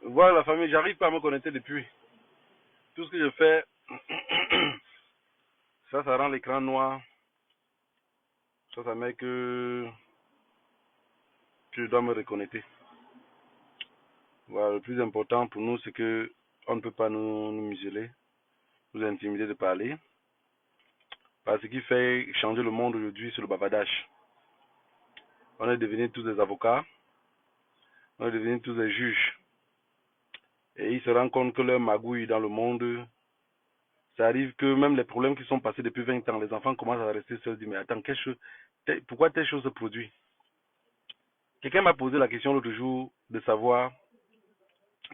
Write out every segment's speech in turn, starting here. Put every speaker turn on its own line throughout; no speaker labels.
Voilà la famille, j'arrive pas à me connecter depuis. Tout ce que je fais, ça rend l'écran noir. Ça met que je dois me reconnecter. Voilà, le plus important pour nous, c'est que on ne peut pas nous museler, nous intimider de parler. Parce que ce qui fait changer le monde aujourd'hui, c'est le bavardage. On est devenus tous des avocats, on est devenus tous des juges. Et ils se rendent compte que leur magouille dans le monde, ça arrive que même les problèmes qui sont passés depuis 20 ans, les enfants commencent à rester seuls, disent mais attends, pourquoi telle chose se produit? Quelqu'un m'a posé la question l'autre jour de savoir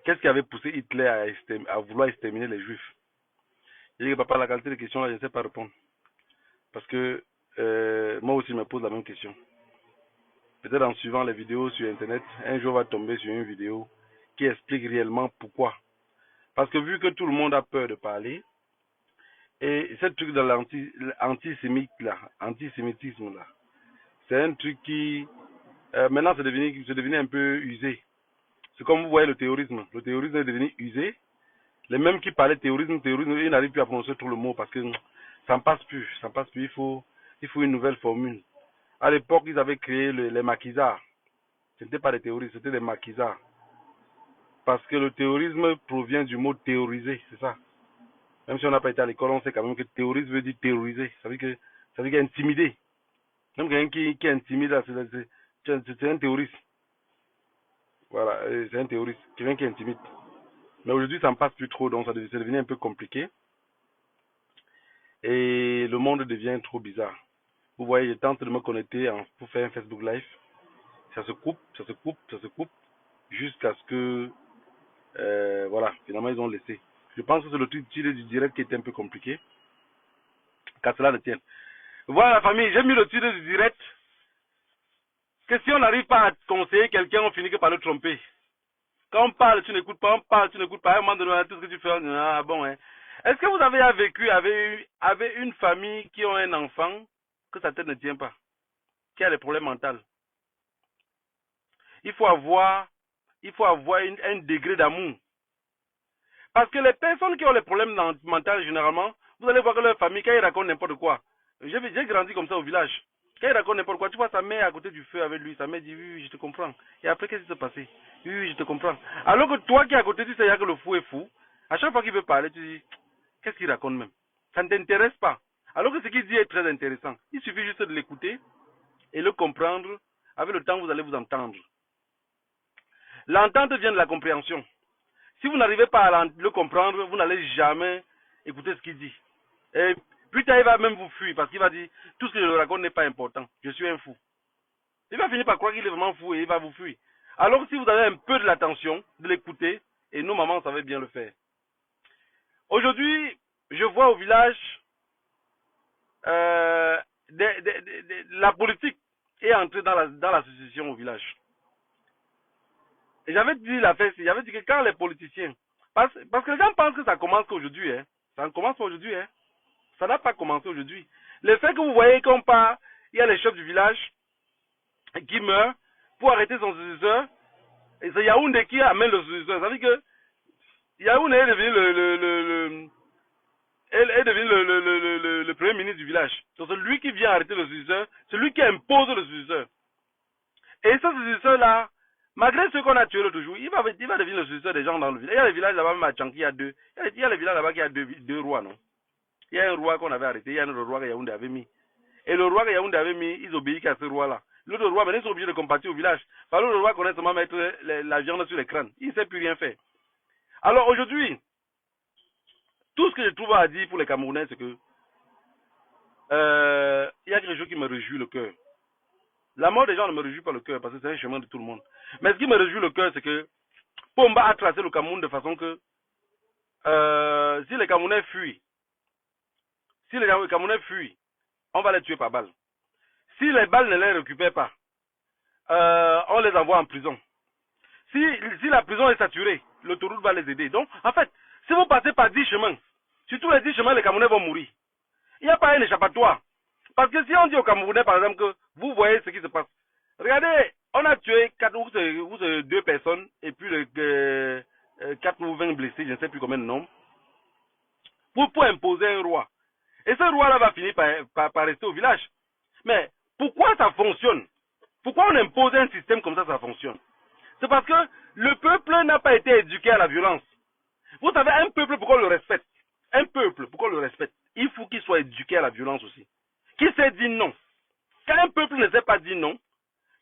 qu'est-ce qui avait poussé Hitler à vouloir exterminer les juifs. J'ai dit que papa, la qualité de question là, je ne sais pas répondre. Parce que moi aussi je me pose la même question. Peut-être en suivant les vidéos sur internet, un jour on va tomber sur une vidéo qui explique réellement pourquoi. Parce que vu que tout le monde a peur de parler, et ce truc de l'antisémitisme là, c'est un truc qui maintenant c'est devenu un peu usé. C'est comme vous voyez le terrorisme. Le terrorisme est devenu usé. Les mêmes qui parlaient terrorisme, ils n'arrivent plus à prononcer tout le mot parce que ça ne passe plus. Ça ne passe plus. Il faut une nouvelle formule. À l'époque, ils avaient créé les maquisards. Ce n'étaient pas des terroristes, c'était des maquisards. Parce que le terrorisme provient du mot théoriser, c'est ça. Même si on n'a pas été à l'école, on sait quand même que terrorisme veut dire terroriser. Ça veut dire intimider. Même quelqu'un qui intimide, c'est un terroriste. Voilà, c'est un terroriste. Quelqu'un qui intimide. Mais aujourd'hui, ça ne passe plus trop, donc c'est devenu un peu compliqué. Et le monde devient trop bizarre. Vous voyez, je tente de me connecter pour faire un Facebook Live. Ça se coupe, ça se coupe, ça se coupe, jusqu'à ce que, voilà, finalement, ils ont laissé. Je pense que c'est le titre du direct qui était un peu compliqué, qu'à cela ne tienne. Voilà la famille, j'ai mis le titre du direct, que si on n'arrive pas à conseiller quelqu'un, on finit que par le tromper. Quand on parle, tu n'écoutes pas, on parle, tu n'écoutes pas, à un moment donné, tout ce que tu fais, on dit, ah bon, hein. Est-ce que vous avez vécu avec une famille qui a un enfant que sa tête ne tient pas, qui a des problèmes mentaux? Il faut avoir un degré d'amour. Parce que les personnes qui ont les problèmes mentaux, généralement, vous allez voir que leur famille, quand ils racontent n'importe quoi, j'ai grandi comme ça au village, quand ils racontent n'importe quoi, tu vois sa mère à côté du feu avec lui, sa mère dit oui, oui, je te comprends. Et après, qu'est-ce qui s'est passé? Oui, oui, je te comprends. Alors que toi qui es à côté, tu sais que le fou est fou. À chaque fois qu'il veut parler, tu dis, qu'est-ce qu'il raconte même? Ça ne t'intéresse pas. Alors que ce qu'il dit est très intéressant. Il suffit juste de l'écouter et le comprendre. Avec le temps, vous allez vous entendre. L'entente vient de la compréhension. Si vous n'arrivez pas à le comprendre, vous n'allez jamais écouter ce qu'il dit. Et plus tard, il va même vous fuir parce qu'il va dire tout ce que je raconte n'est pas important. Je suis un fou. Il va finir par croire qu'il est vraiment fou et il va vous fuir. Alors que si vous avez un peu de l'attention, de l'écouter, et nos mamans savaient bien le faire. Aujourd'hui, je vois au village la politique est entrée dans la succession au village. Et j'avais dit que quand les politiciens, parce que les gens pensent que ça commence qu'aujourd'hui, hein. Ça ne commence pas aujourd'hui, hein. Ça n'a pas commencé aujourd'hui. Le fait que vous voyez qu'on part, il y a les chefs du village qui meurent pour arrêter son successeur, et c'est Yaoundé qui amène le successeur. Ça veut dire que Yaoundé est devenu le premier ministre du village. Donc c'est lui qui vient arrêter le successeur, c'est lui qui impose le successeur. Et ce successeur-là, malgré ce qu'on a tué l'autre jour, il va devenir le successeur des gens dans le village. Il y a les villages là-bas, même à Tchanki, il y a deux. Il y a les villages là-bas qui a deux rois, non? Il y a un roi qu'on avait arrêté, il y a un autre roi que Yaoundé avait mis. Et le roi que Yaoundé avait mis, ils obéissent qu'à ce roi-là. L'autre roi, maintenant, ils sont obligés de compatir au village. Parce que l'autre roi connaît seulement mettre la viande sur les crânes. Il ne sait plus rien faire. Alors aujourd'hui, tout ce que je trouve à dire pour les Camerounais, c'est que il y a quelque chose qui me réjouit le cœur. La mort des gens ne me réjouit pas le cœur parce que c'est un chemin de tout le monde. Mais ce qui me réjouit le cœur, c'est que Pomba a tracé le Cameroun de façon que si les Camerounais fuient, on va les tuer par balle. Si les balles ne les récupèrent pas, on les envoie en prison. Si la prison est saturée, l'autoroute va les aider. Donc, en fait, si vous passez par 10 chemins, sur tous les 10 chemins, les Camerounais vont mourir. Il n'y a pas un échappatoire. Parce que si on dit aux Camerounais, par exemple, que vous voyez ce qui se passe. Regardez, on a tué 4 ou 2 personnes, et puis 4 ou 20 blessés, je ne sais plus combien de noms, pour imposer un roi. Et ce roi-là va finir par rester au village. Mais pourquoi ça fonctionne? Pourquoi on impose un système comme ça fonctionne? C'est parce que le peuple n'a pas été éduqué à la violence. Vous savez, un peuple, pourquoi on le respecte? Un peuple, pourquoi on le respecte? Il faut qu'il soit éduqué à la violence aussi. Qui sait dire non? Quand un peuple ne sait pas dire non,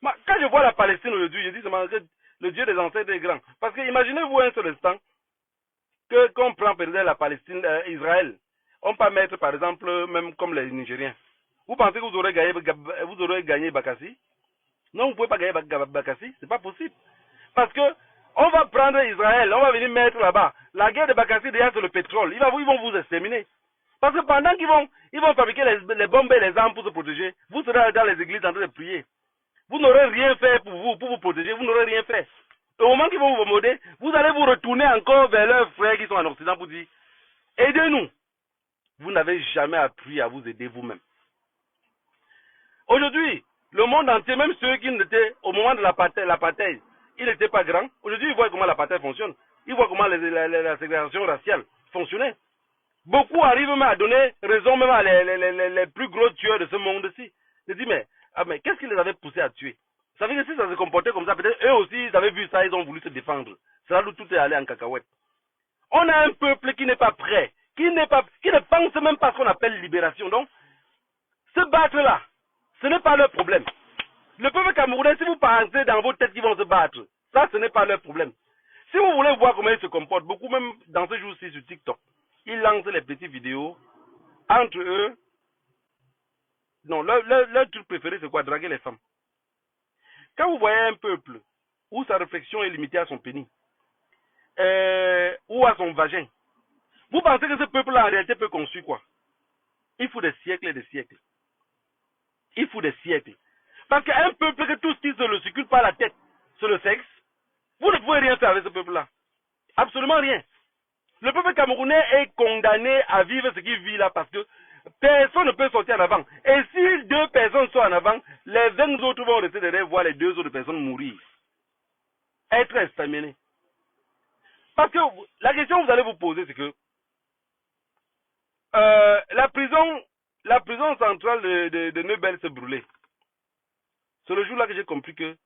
quand je vois la Palestine aujourd'hui, je dis c'est le Dieu des ancêtres des grands. Parce que imaginez-vous un seul instant qu'on prend par exemple la Palestine, Israël. On peut mettre par exemple, même comme les Nigériens. Vous pensez que vous aurez gagné Bakassi? Non, vous ne pouvez pas gagner Bakassi, c'est pas possible. Parce que on va prendre Israël, on va venir mettre là-bas. La guerre de Bakassi, déjà, c'est le pétrole. Ils vont vous exterminer. Parce que pendant qu'ils vont fabriquer les bombes et les armes pour se protéger, vous serez dans les églises en train de prier. Vous n'aurez rien fait pour vous protéger, vous n'aurez rien fait. Au moment qu'ils vont vous modder, vous allez vous retourner encore vers leurs frères qui sont en Occident pour dire, aidez-nous. Vous n'avez jamais appris à vous aider vous-même. Aujourd'hui, le monde entier, même ceux qui n'étaient au moment de l'apartheid, ils n'étaient pas grands. Aujourd'hui, ils voient comment l'apartheid fonctionne. Ils voient comment la ségrégation raciale fonctionnait. Beaucoup arrivent même à donner raison même à les plus gros tueurs de ce monde-ci. Ils disent, mais qu'est-ce qui les avait poussés à tuer? Ça veut dire que si ça se comportait comme ça, peut-être eux aussi, ils avaient vu ça, ils ont voulu se défendre. C'est là où tout est allé en cacahuète. On a un peuple qui n'est pas prêt, qui ne pense même pas à ce qu'on appelle libération. Donc, se battre là, ce n'est pas leur problème. Le peuple camerounais, si vous pensez dans vos têtes qu'ils vont se battre, ça, ce n'est pas leur problème. Si vous voulez voir comment ils se comportent, beaucoup même dans ce jour-ci sur TikTok, ils lancent les petites vidéos entre eux. Non, leur truc préféré, c'est quoi? Draguer les femmes. Quand vous voyez un peuple où sa réflexion est limitée à son pénis, ou à son vagin, vous pensez que ce peuple-là, en réalité, peut construire quoi? Il faut des siècles et des siècles. Il faut des siècles. Parce qu'un peuple que tout ce qui se le circule par la tête, c'est le sexe, vous ne pouvez rien faire avec ce peuple-là. Absolument rien. Le peuple camerounais est condamné à vivre ce qu'il vit là parce que personne ne peut sortir en avant. Et si 2 personnes sont en avant, les 20 autres vont rester derrière voir les 2 autres personnes mourir. Être exterminés. Parce que la question que vous allez vous poser, c'est que la prison centrale de Neubel s'est brûlée. C'est le jour-là que j'ai compris que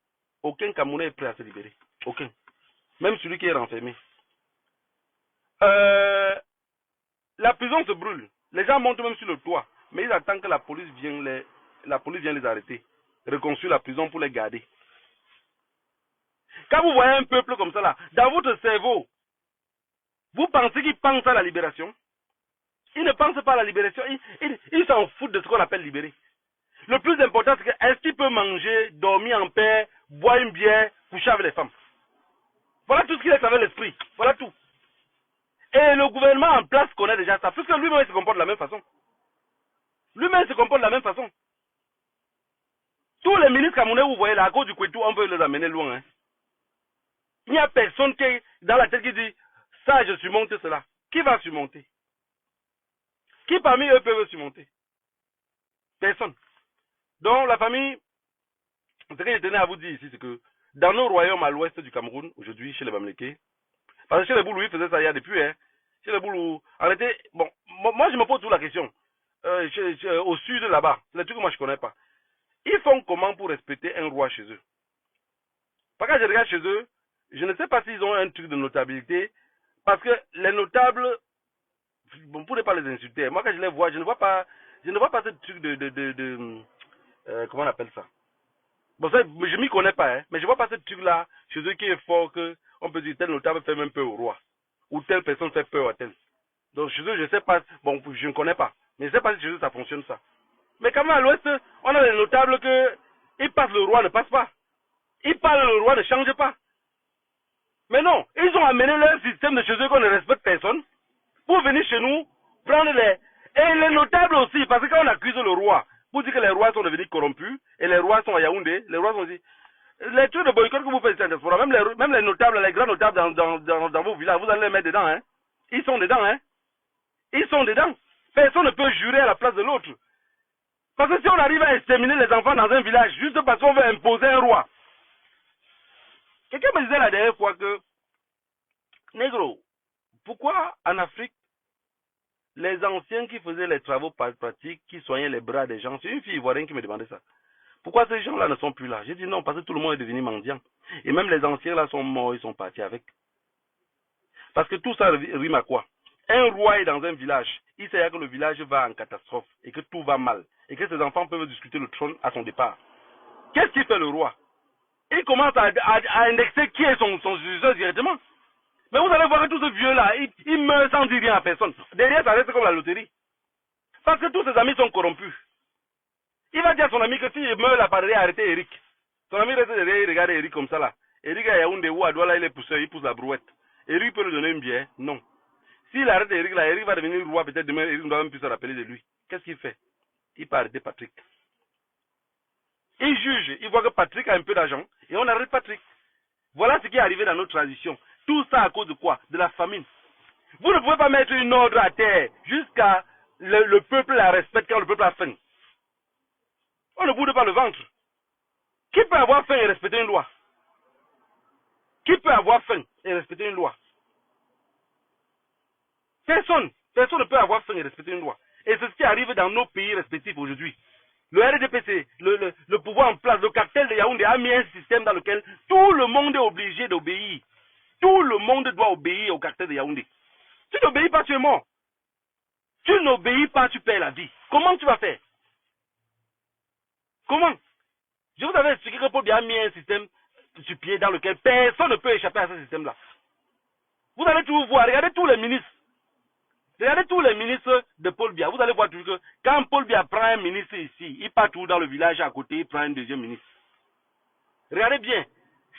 aucun Camerounais est prêt à se libérer. Aucun. Même celui qui est renfermé. La prison se brûle. Les gens montent même sur le toit. Mais ils attendent que la police vienne les arrêter. Reconstruire la prison pour les garder. Quand vous voyez un peuple comme ça là, dans votre cerveau, vous pensez qu'il pense à la libération? Il ne pense pas à la libération. Il s'en fout de ce qu'on appelle libérer. Le plus important, c'est que est-ce qu'il peut manger, dormir en paix, boire une bière, coucher avec les femmes? Voilà tout ce qu'il est avec l'esprit. Voilà tout. Et le gouvernement en place connaît déjà ça, puisque lui-même se comporte de la même façon. Lui-même se comporte de la même façon. Tous les ministres camerounais, vous voyez là, à cause du Kouetou, on veut les amener loin. Hein. Il n'y a personne qui est dans la tête qui dit, ça, je surmonte cela. Qui va surmonter? Qui parmi eux peuvent surmonter? Personne. Donc la famille, ce que je tenais à vous dire ici, c'est que dans nos royaumes à l'ouest du Cameroun, aujourd'hui, chez les Bamileke, parce que chez les Boulous, ils faisaient ça il y a depuis, hein. Chez les Boulous, en réalité, bon, moi je me pose toujours la question. Au sud là-bas, c'est des trucs que moi je ne connais pas. Ils font comment pour respecter un roi chez eux? Parce que je regarde chez eux, je ne sais pas s'ils ont un truc de notabilité, parce que les notables, bon, pour ne pas les insulter, moi quand je les vois, je ne vois pas ce truc comment on appelle ça? Bon, ça, je m'y connais pas, hein, mais je vois pas ce truc-là chez eux qui est fort que on peut dire tel notable fait même peur au roi, ou telle personne fait peur à tel. Donc chez eux, je sais pas, bon, je ne connais pas, mais je sais pas si chez eux ça fonctionne ça. Mais quand même à l'ouest, on a des notables que ils passent, le roi ne passe pas. Ils parlent, le roi ne change pas. Mais non, ils ont amené leur système de chez eux qu'on ne respecte personne pour venir chez nous prendre les... Et les notables aussi, parce que quand on accuse le roi, pour dire que les rois sont devenus corrompus, et les rois sont à Yaoundé, les rois sont dit, les trucs de boycott que vous faites, même les notables, les grands notables dans vos villages, vous allez les mettre dedans, hein. Ils sont dedans, hein. Ils sont dedans. Personne ne peut jurer à la place de l'autre. Parce que si on arrive à exterminer les enfants dans un village, juste parce qu'on veut imposer un roi. Quelqu'un me disait la dernière fois que Négro, pourquoi en Afrique, les anciens qui faisaient les travaux pratiques, qui soignaient les bras des gens, c'est une fille ivoirienne qui me demandait ça. Pourquoi ces gens-là ne sont plus là? J'ai dit non, parce que tout le monde est devenu mendiant. Et même les anciens là sont morts, ils sont partis avec. Parce que tout ça rime à quoi? Un roi est dans un village, il sait que le village va en catastrophe et que tout va mal et que ses enfants peuvent discuter le trône à son départ. Qu'est-ce qu'il fait le roi? Il commence à indexer qui est son successeur directement. Mais vous allez voir que tous ces vieux-là, ils meurent sans dire rien à personne. Derrière, ça reste comme la loterie. Parce que tous ses amis sont corrompus. Il va dire à son ami que s'il meurt là, par derrière, arrêtez Eric. Son ami reste derrière, il regarde Eric comme ça là. Eric a Yaoundé ou à Douala, il est pousseur, il pousse la brouette. Eric peut lui donner une bière? Non. S'il arrête Eric là, Eric va devenir roi, peut-être demain, Eric ne doit même plus se rappeler de lui. Qu'est-ce qu'il fait? Il peut arrêter Patrick. Il juge, il voit que Patrick a un peu d'argent, et on arrête Patrick. Voilà ce qui est arrivé dans notre transition. Tout ça à cause de quoi? De la famine. Vous ne pouvez pas mettre une ordre à terre jusqu'à le peuple la respecte quand le peuple a faim. On ne boude pas le ventre. Qui peut avoir faim et respecter une loi? Qui peut avoir faim et respecter une loi? Personne. Personne ne peut avoir faim et respecter une loi. Et c'est ce qui arrive dans nos pays respectifs aujourd'hui. Le RDPC, le pouvoir en place, le cartel de Yaoundé a mis un système dans lequel tout le monde est obligé d'obéir. Tout le monde doit obéir au cartel de Yaoundé. Tu n'obéis pas, tu es mort. Tu n'obéis pas, tu perds la vie. Comment tu vas faire? Comment? Je vous avais expliqué que Paul Biya a mis un système sur pied dans lequel personne ne peut échapper à ce système-là. Vous allez tout voir, regardez tous les ministres. Regardez tous les ministres de Paul Biya. Vous allez voir toujours que quand Paul Biya prend un ministre ici, il part tout dans le village à côté, il prend un deuxième ministre. Regardez bien.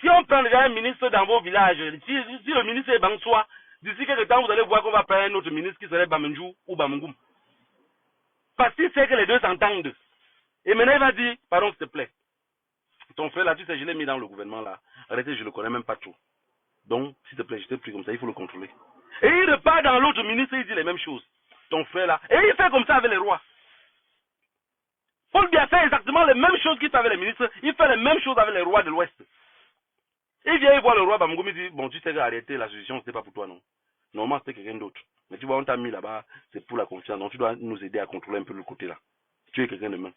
Si on prend déjà un ministre dans vos villages, si le ministre est Bangsoa, d'ici quelques temps, vous allez voir qu'on va prendre un autre ministre qui serait Bamenjou ou Bamungoum. Parce qu'il sait que les deux s'entendent. Et maintenant, il va dire, pardon, s'il te plaît. Ton frère là, tu sais, je l'ai mis dans le gouvernement là. Arrêtez, je ne le connais même pas trop. Donc, s'il te plaît, je t'ai pris comme ça, il faut le contrôler. Et il repart dans l'autre ministre, il dit les mêmes choses. Ton frère là. Et il fait comme ça avec les rois. Paul Biya fait exactement les mêmes choses qu'il fait avec les ministres. Il fait les mêmes choses avec les rois de l'Ouest. Il vient voir le roi Bamgoum, il dit, bon, tu sais qu'arrêter la solution, c'était pas pour toi, non. Normalement, c'était quelqu'un d'autre. Mais tu vois, on t'a mis là-bas, c'est pour la confiance. Donc, tu dois nous aider à contrôler un peu le côté là. Tu es quelqu'un de main.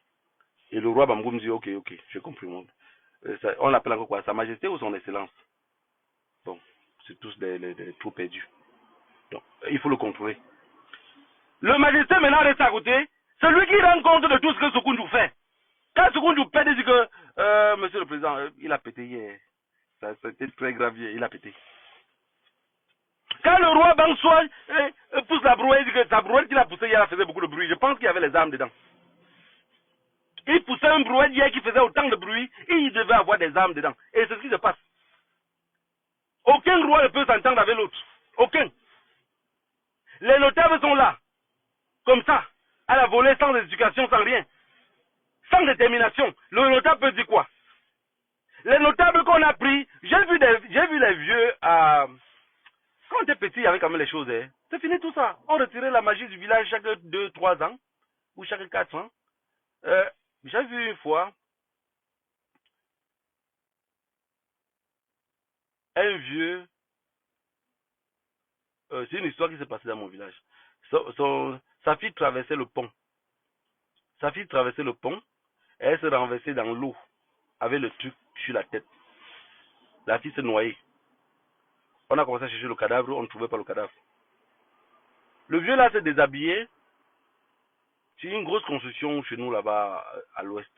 Et le roi Bamgoum dit, ok, j'ai compris. On l'appelle encore quoi? Sa Majesté ou son Excellence? Bon, c'est tous des trous perdus. Donc, il faut le contrôler. Le Majesté maintenant reste à côté. C'est lui qui rend compte de tout ce que Soukoundou fait. Quand Soukoundou pète, il dit que, Monsieur le Président, il a pété hier. C'était très grave hier, il a pété. Quand le roi Bangsoa pousse la brouette, il dit que sa brouette qu'il a poussée hier faisait beaucoup de bruit. Je pense qu'il y avait les armes dedans. Il poussait un brouette hier qui faisait autant de bruit et il devait avoir des armes dedans. Et c'est ce qui se passe. Aucun roi ne peut s'entendre avec l'autre. Aucun. Les notables sont là. Comme ça. À la volée, sans éducation, sans rien. Sans détermination. Le notable peut dire quoi? Les notables qu'on a pris, j'ai vu les vieux à... Quand on était petit, il y avait quand même les choses. Hein. C'est fini tout ça. On retirait la magie du village chaque 2-3 ans. Ou chaque 4 ans. J'ai vu une fois un vieux... c'est une histoire qui s'est passée dans mon village. Sa fille traversait le pont. Sa fille traversait le pont et elle se renversait dans l'eau avec le truc sur la tête. La fille s'est noyée. On a commencé à chercher le cadavre, on ne trouvait pas le cadavre. Le vieux là s'est déshabillé. C'est une grosse construction chez nous là-bas à l'ouest.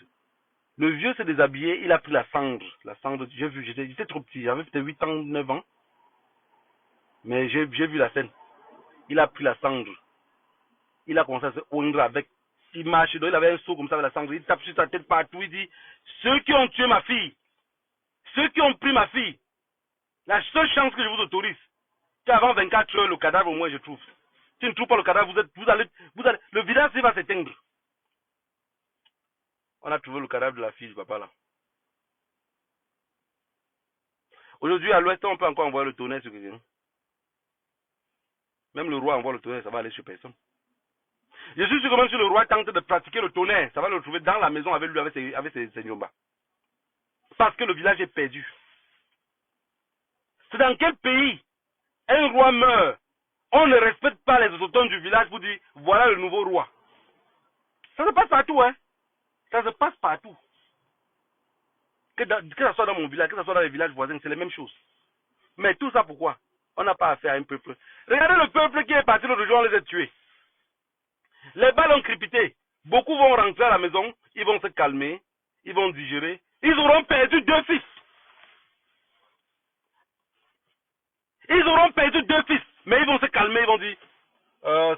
Le vieux s'est déshabillé, il a pris la cendre. La cendre, j'ai vu, j'étais trop petit, j'avais peut-être 8 ans, 9 ans. Mais j'ai vu la scène. Il a pris la cendre. Il a commencé à se oindre avec. Il marche, il avait un seau comme ça avec la cendre. Il tape sur sa tête partout. Il dit, ceux qui ont tué ma fille, ceux qui ont pris ma fille, la seule chance que je vous autorise, c'est avant 24 heures, le cadavre, au moins, je trouve. Si tu ne trouves pas le cadavre, vous allez, le village va s'éteindre. On a trouvé le cadavre de la fille du papa là. Aujourd'hui, à l'ouest, on peut encore envoyer le tonnerre sur quelqu'un. Même le roi envoie le tonnerre, ça va aller sur personne. Je suis sûr que même si le roi tente de pratiquer le tonnerre, ça va le trouver dans la maison avec lui, avec ses nyombas. Parce que le village est perdu. C'est dans quel pays Un roi meurt. On ne respecte pas les autochtones du village pour dire, voilà le nouveau roi. Ça se passe partout, hein. Ça se passe partout. Que ce soit dans mon village, que ce soit dans les villages voisins, c'est les mêmes choses. Mais tout ça pourquoi? On n'a pas affaire à un peuple. Regardez le peuple qui est parti l'autre jour, on les a tués. Les balles ont crépité. Beaucoup vont rentrer à la maison, ils vont se calmer, ils vont digérer. Ils auront perdu 2 fils. Ils auront perdu 2 fils. Mais ils vont se calmer, ils vont dire,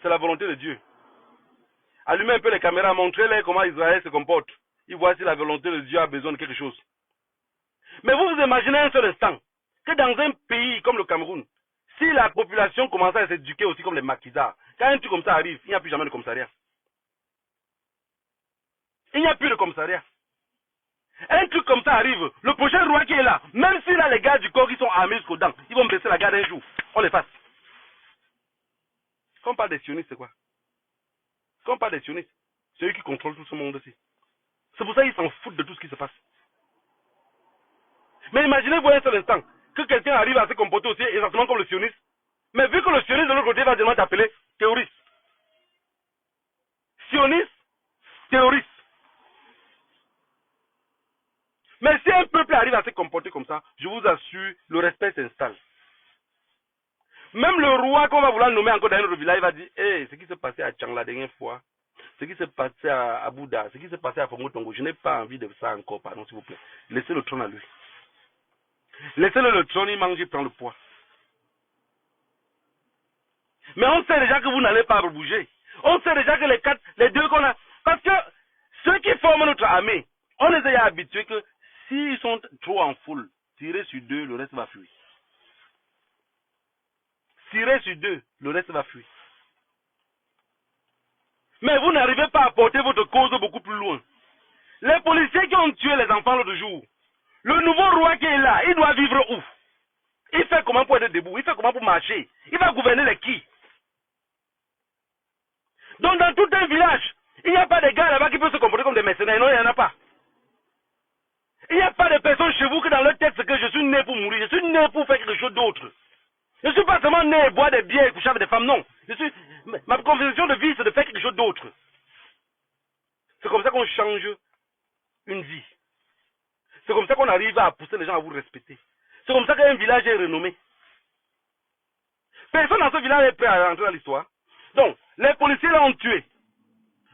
c'est la volonté de Dieu. Allumez un peu les caméras, montrez-les comment Israël se comporte. Ils voient si la volonté de Dieu a besoin de quelque chose. Mais vous vous imaginez un seul instant que dans un pays comme le Cameroun, si la population commençait à s'éduquer aussi comme les maquisards, quand un truc comme ça arrive, il n'y a plus jamais de commissariat. Il n'y a plus de commissariat. Un truc comme ça arrive, le prochain roi qui est là, même s'il a les gars du corps qui sont armés jusqu'aux dents, ils vont baisser la garde un jour. On les fasse. Quand on parle des sionistes, c'est quoi? Quand on parle des sionistes, c'est eux qui contrôlent tout ce monde-ci. C'est pour ça qu'ils s'en foutent de tout ce qui se passe. Mais imaginez-vous un seul instant que quelqu'un arrive à se comporter aussi exactement comme le sioniste. Mais vu que le sioniste de l'autre côté va demander d'appeler terroriste. Sioniste, terroriste. Mais si un peuple arrive à se comporter comme ça, je vous assure, le respect s'installe. Même le roi qu'on va vouloir nommer encore dans un autre village, il va dire, hey, ce qui s'est passé à Tchang la dernière fois, ce qui s'est passé à Bouddha, ce qui s'est passé à Fongo Tongo, je n'ai pas envie de ça encore, pardon, s'il vous plaît. Laissez le trône à lui. Laissez-le le trône, il mange, il prend le poids. Mais on sait déjà que vous n'allez pas bouger. On sait déjà que les deux qu'on a... Parce que ceux qui forment notre armée, on les a habitués que s'ils sont trop en foule, tirer sur 2, le reste va fuir. Tirer sur 2, le reste va fuir. Mais vous n'arrivez pas à porter votre cause beaucoup plus loin. Les policiers qui ont tué les enfants l'autre jour, le nouveau roi qui est là, il doit vivre où? Il fait comment pour être debout? Il fait comment pour marcher? Il va gouverner les qui? Donc dans tout un village, il n'y a pas de gars là-bas qui peuvent se comporter comme des mercenaires. Non, il n'y en a pas. Il n'y a pas de personnes chez vous que dans leur tête c'est que je suis né pour mourir. Je suis né pour faire quelque chose d'autre. Je ne suis pas seulement né et boire des bières et coucher avec des femmes, non. Ma conviction de vie, c'est de faire quelque chose d'autre. C'est comme ça qu'on change une vie. C'est comme ça qu'on arrive à pousser les gens à vous respecter. C'est comme ça qu'un village est renommé. Personne dans ce village est prêt à rentrer dans l'histoire. Donc, les policiers l'ont tué.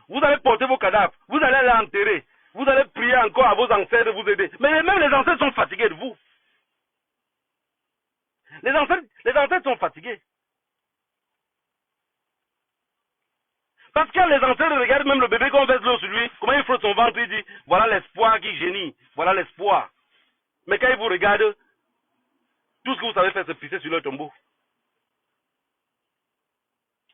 Vous allez porter vos cadavres. Vous allez l'enterrer. Vous allez prier encore à vos ancêtres de vous aider. Mais même les ancêtres sont fatigués de vous. Les ancêtres sont fatigués. Parce que les ancêtres regardent même le bébé qu'on verse l'eau sur lui, comment il frotte son ventre, il dit, voilà l'espoir qui génie, voilà l'espoir. Mais quand ils vous regardent, tout ce que vous savez faire, c'est pisser sur leur tombeau.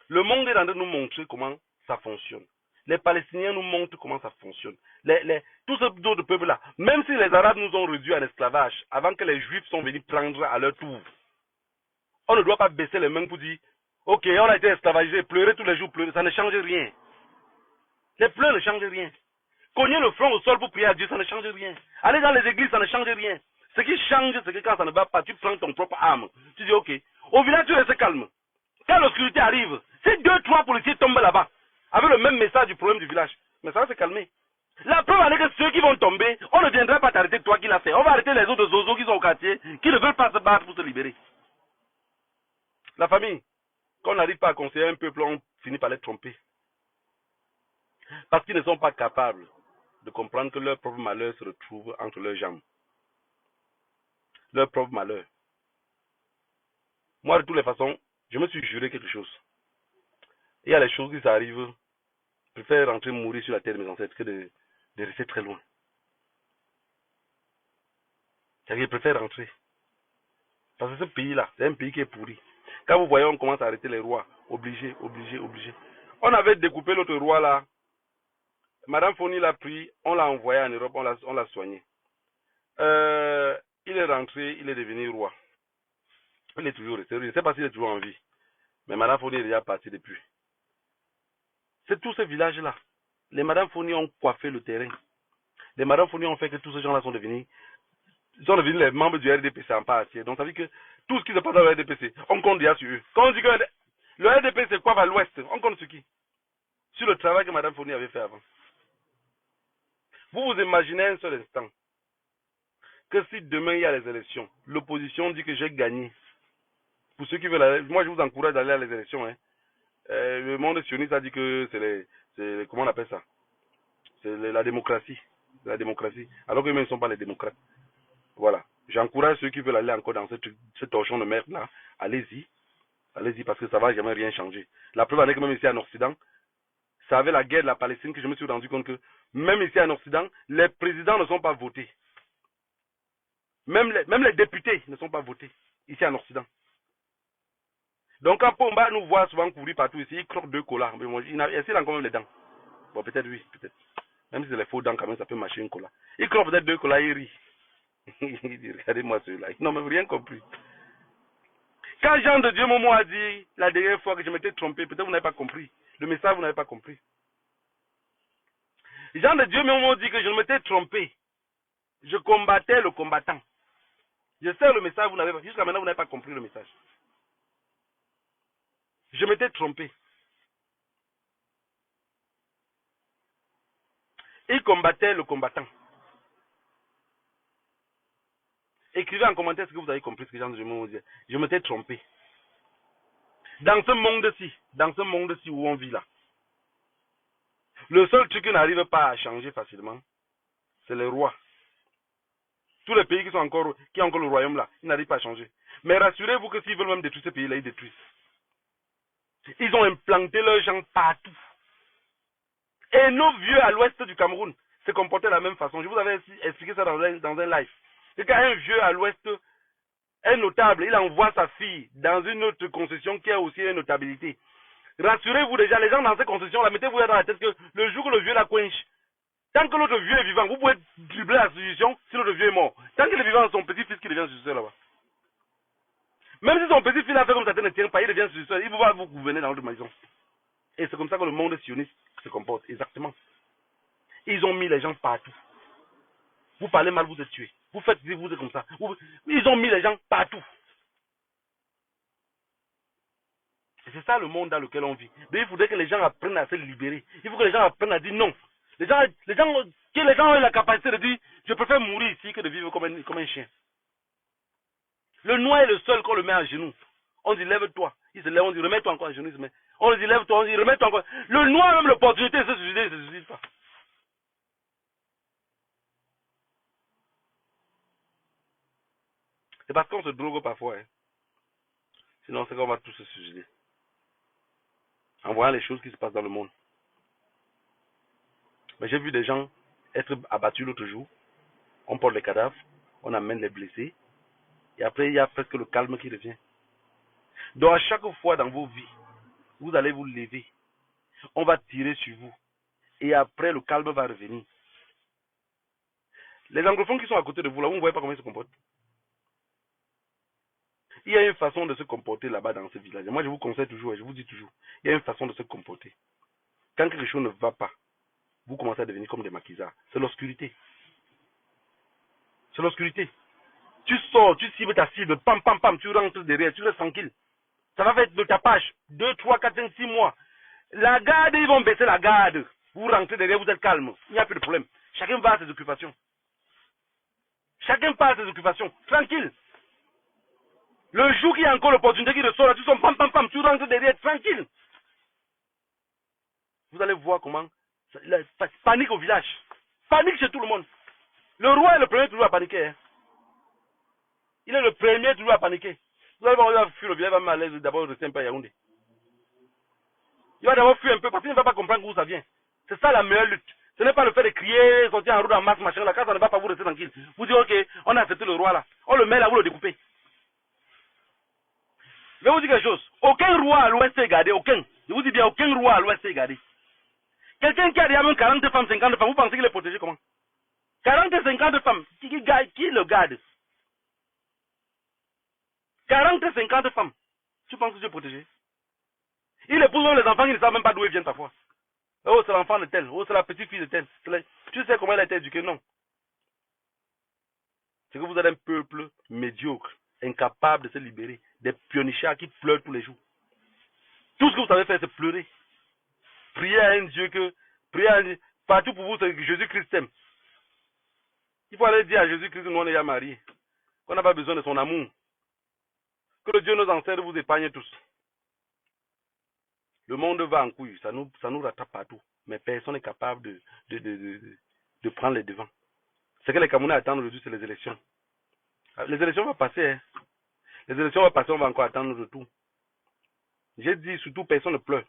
Le monde est en train de nous montrer comment ça fonctionne. Les Palestiniens nous montrent comment ça fonctionne. Tous ces autres peuples-là, même si les Arabes nous ont réduits en esclavage, avant que les Juifs sont venus prendre à leur tour, on ne doit pas baisser les mains pour dire, ok, on a été esclavagisé, pleurer tous les jours, pleurer, ça ne change rien. Les pleurs ne changent rien. Cogner le front au sol pour prier à Dieu, ça ne change rien. Aller dans les églises, ça ne change rien. Ce qui change, c'est que quand ça ne va pas, tu prends ton propre arme. Tu dis, ok, au village, tu restes calme. Quand l'obscurité arrive, si 2, 3 policiers tombent là-bas, avec le même message du problème du village, mais ça va se calmer. La preuve est que ceux qui vont tomber, on ne viendra pas t'arrêter toi qui l'as fait. On va arrêter les autres zozos qui sont au quartier, qui ne veulent pas se battre pour se libérer. La famille, quand on n'arrive pas à conseiller un peuple, on finit par les tromper. Parce qu'ils ne sont pas capables de comprendre que leur propre malheur se retrouve entre leurs jambes. Leur propre malheur. Moi, de toutes les façons, je me suis juré quelque chose. Il y a les choses qui s'arrivent. Je préfère rentrer mourir sur la terre de mes ancêtres que de rester très loin. Je préfère rentrer. Parce que ce pays-là, c'est un pays qui est pourri. Quand vous voyez, on commence à arrêter les rois. Obligé. On avait découpé l'autre roi là. Madame Foni l'a pris, on l'a envoyé en Europe, on l'a soigné. Il est rentré, il est devenu roi. Il est toujours resté. Je ne sais pas s'il est toujours en vie. Mais Madame Foni est déjà partie depuis. C'est tous ces villages-là. Les Madame Foni ont coiffé le terrain. Les Madame Foni ont fait que tous ces gens-là sont devenus Ils sont devenus les membres du RDPC en partie. Donc ça veut dire que tout ce qui se passe dans le RDPC, on compte déjà sur eux. Quand on dit que le RDPC c'est quoi à l'ouest, on compte sur qui? Sur le travail que Mme Fournier avait fait avant. Vous vous imaginez un seul instant que si demain il y a les élections, l'opposition dit que j'ai gagné. Pour ceux qui veulent aller, moi je vous encourage d'aller à les élections. Hein. Le monde sioniste a dit que c'est comment on appelle ça? C'est la démocratie. La démocratie. Alors qu'eux-mêmes ne sont pas les démocrates. Voilà. J'encourage ceux qui veulent aller encore dans ce torchon de merde là. Allez-y. Allez-y parce que ça ne va jamais rien changer. La preuve en est que même ici en Occident, c'est avec la guerre de la Palestine que je me suis rendu compte que même ici en Occident, les présidents ne sont pas votés. Même les députés ne sont pas votés ici en Occident. Donc quand Pomba nous voit souvent courir partout ici, il croque 2 colas. Mais moi, est-ce qu'il a encore même les dents? Bon, peut-être oui, peut-être. Même si c'est les faux dents, quand même, ça peut mâcher une cola. Il croque peut-être 2 colas, il rit. Il dit, regardez-moi celui-là. Non, mais rien compris. Quand Jean de Dieu Momo a dit la dernière fois que je m'étais trompé, peut-être vous n'avez pas compris. Le message, vous n'avez pas compris. Jean de Dieu Momo dit que je m'étais trompé. Je combattais le combattant. Je sais le message, vous n'avez pas. Jusqu'à maintenant, vous n'avez pas compris le message. Je m'étais trompé. Il combattait le combattant. Écrivez en commentaire ce que vous avez compris, ce que Jean de Dieu Momo dit. Je m'étais trompé. Dans ce monde-ci où on vit là, le seul truc qui n'arrive pas à changer facilement, c'est les rois. Tous les pays qui ont encore le royaume là, ils n'arrivent pas à changer. Mais rassurez-vous que s'ils veulent même détruire ces pays-là, ils détruisent. Ils ont implanté leurs gens partout. Et nos vieux à l'ouest du Cameroun se comportaient de la même façon. Je vous avais expliqué ça dans un live. Et quand un vieux à l'ouest, un notable, il envoie sa fille dans une autre concession qui a aussi une notabilité. Rassurez-vous déjà, les gens dans ces concessions-là, mettez-vous dans la tête que le jour que le vieux la quench, tant que l'autre vieux est vivant, vous pouvez dribbler la solution si l'autre vieux est mort. Tant qu'il est vivant, c'est son petit-fils qui devient successeur là-bas. Même si son petit-fils a fait comme ça ne tient pas, il devient successeur, il va vous gouverner dans l'autre maison. Et c'est comme ça que le monde sioniste se comporte, exactement. Ils ont mis les gens partout. Vous parlez mal, vous êtes tués. Vous faites ci, vous êtes comme ça. Ils ont mis les gens partout. Et c'est ça le monde dans lequel on vit. Mais il faudrait que les gens apprennent à se libérer. Il faut que les gens apprennent à dire non. Que les gens aient la capacité de dire je préfère mourir ici que de vivre comme un chien. Le noir est le seul qu'on le met à genoux. On dit lève-toi. Il se lève, on dit remets-toi encore à genoux. On dit lève-toi, on dit remets-toi encore. Le noir a même l'opportunité de se suicider, il ne se suicide pas. C'est parce qu'on se drogue parfois. Hein. Sinon, c'est qu'on va tous se suicider. En voyant les choses qui se passent dans le monde. Mais j'ai vu des gens être abattus l'autre jour. On porte les cadavres, on amène les blessés. Et après, il y a presque le calme qui revient. Donc, à chaque fois dans vos vies, vous allez vous lever. On va tirer sur vous. Et après, le calme va revenir. Les anglophones qui sont à côté de vous, là, vous ne voyez pas comment ils se comportent. Il y a une façon de se comporter là-bas dans ce village. Moi, je vous conseille toujours, et je vous dis toujours, il y a une façon de se comporter. Quand quelque chose ne va pas, vous commencez à devenir comme des maquisards. C'est l'obscurité. C'est l'obscurité. Tu sors, tu cibles ta cible, pam, pam, pam, tu rentres derrière, tu restes tranquille. Ça va faire de tapage. 2, 3, 4, 5, 6 mois. La garde, ils vont baisser la garde. Vous rentrez derrière, vous êtes calme. Il n'y a plus de problème. Chacun va à ses occupations. Chacun part à ses occupations. Tranquille. Le jour qu'il y a encore l'opportunité qui ressort, là, tu sors, pam, pam, pam, tu rentres derrière, tranquille. Vous allez voir comment. Panique au village. Panique chez tout le monde. Le roi est le premier toujours à paniquer. Hein. Il est le premier toujours à paniquer. Vous allez voir, il va fuir le village, il va mal à l'aise d'abord rester un peu à Yaoundé. Il va d'abord fuir un peu parce qu'il ne va pas comprendre d'où ça vient. C'est ça la meilleure lutte. Ce n'est pas le fait de crier, sortir en route en masse, machin. La case, ça ne va pas vous rester tranquille. Vous dites, ok, on a accepté le roi là. On le met là, vous le découpez. Je vais vous dire quelque chose. Aucun roi à l'ouest est gardé. Aucun. Je vous dis bien, aucun roi à l'ouest est gardé. Quelqu'un qui a déjà même 40 femmes, 50 femmes, vous pensez qu'il est protégé comment? 40 et 50 femmes, qui le garde? 40 et 50 femmes, tu penses que tu es protégé? Il épouse même les enfants qui ne savent même pas d'où ils viennent parfois. Oh, c'est l'enfant de tel. Oh, c'est la petite fille de tel. Tu sais comment elle a été éduquée? Non. C'est que vous êtes un peuple médiocre, incapable de se libérer, des pionnichards qui pleurent tous les jours. Tout ce que vous savez faire, c'est pleurer. Priez à un Dieu que, priez à un Dieu, partout pour vous, c'est que Jésus-Christ aime. Il faut aller dire à Jésus-Christ que nous on est déjà mariés, qu'on n'a pas besoin de son amour. Que le Dieu nos ancêtres vous épargne tous. Le monde va en couille, ça nous rattrape partout. Mais personne n'est capable de prendre les devants. Ce que les Camerounais attendent aujourd'hui, c'est les élections. Les élections vont passer. Hein. Les élections vont passer, on va encore attendre le retour. J'ai dit surtout, personne ne pleure.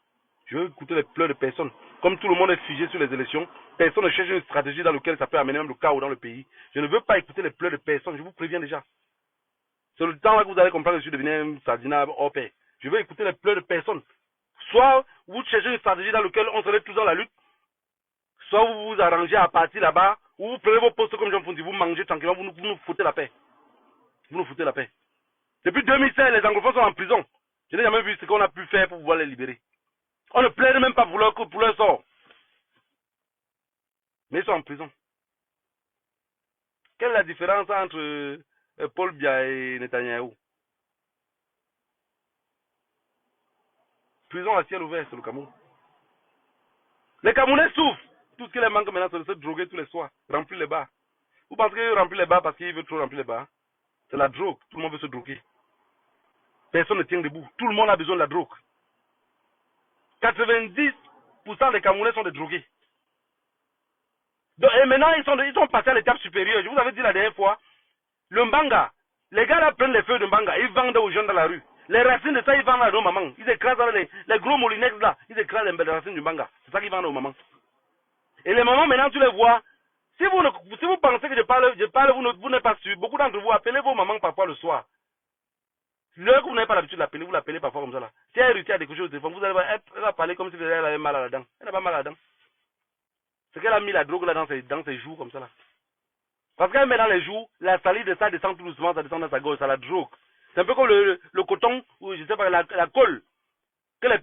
Je veux écouter les pleurs de personne. Comme tout le monde est figé sur les élections, personne ne cherche une stratégie dans laquelle ça peut amener même le chaos dans le pays. Je ne veux pas écouter les pleurs de personne, je vous préviens déjà. C'est le temps là que vous allez comprendre que je suis devenu un sardinat hors pair. Je veux écouter les pleurs de personne. Soit vous cherchez une stratégie dans laquelle on serait tous dans la lutte, soit vous vous arrangez à partir là-bas, ou vous prenez vos postes comme Jean Fondi, vous mangez tranquillement, vous nous foutez la paix. Vous nous foutez la paix. Depuis 2016, les anglophones sont en prison. Je n'ai jamais vu ce qu'on a pu faire pour pouvoir les libérer. On ne plaide même pas pour leur sort. Mais ils sont en prison. Quelle est la différence entre Paul Biya et Netanyahou? Prison à ciel ouvert, c'est le Cameroun. Les Camerounais souffrent. Tout ce qui les manque maintenant, c'est de se droguer tous les soirs, remplir les bars. Vous pensez qu'ils remplir les bars parce qu'ils veulent trop remplir les bars? C'est la drogue. Tout le monde veut se droguer. Personne ne tient debout. Tout le monde a besoin de la drogue. 90% des Camerounais sont des drogués. Donc, et maintenant, ils sont passés à l'étape supérieure. Je vous avais dit la dernière fois, le mbanga, les gars là prennent les feuilles de mbanga, ils vendent aux jeunes dans la rue. Les racines de ça, ils vendent à nos mamans. Ils écrasent les gros molinex là, ils écrasent les racines du mbanga. C'est ça qu'ils vendent aux mamans. Et les mamans, maintenant, tu les vois. Si vous pensez que je parle vous n'êtes pas sûr. Beaucoup d'entre vous, appelez vos mamans parfois le soir. L'heure que vous n'avez pas l'habitude de l'appeler, vous l'appelez parfois comme ça là. Si elle réussit à décrocher au téléphone, vous allez voir, elle va parler comme si elle avait mal à la dent. Elle n'a pas mal à la dent. C'est qu'elle a mis la drogue là dans ses joues comme ça là. Parce qu'elle met dans les joues, la salive de ça descend tout doucement, ça descend dans sa gorge, ça la drogue. C'est un peu comme le coton, ou je sais pas, la colle, que les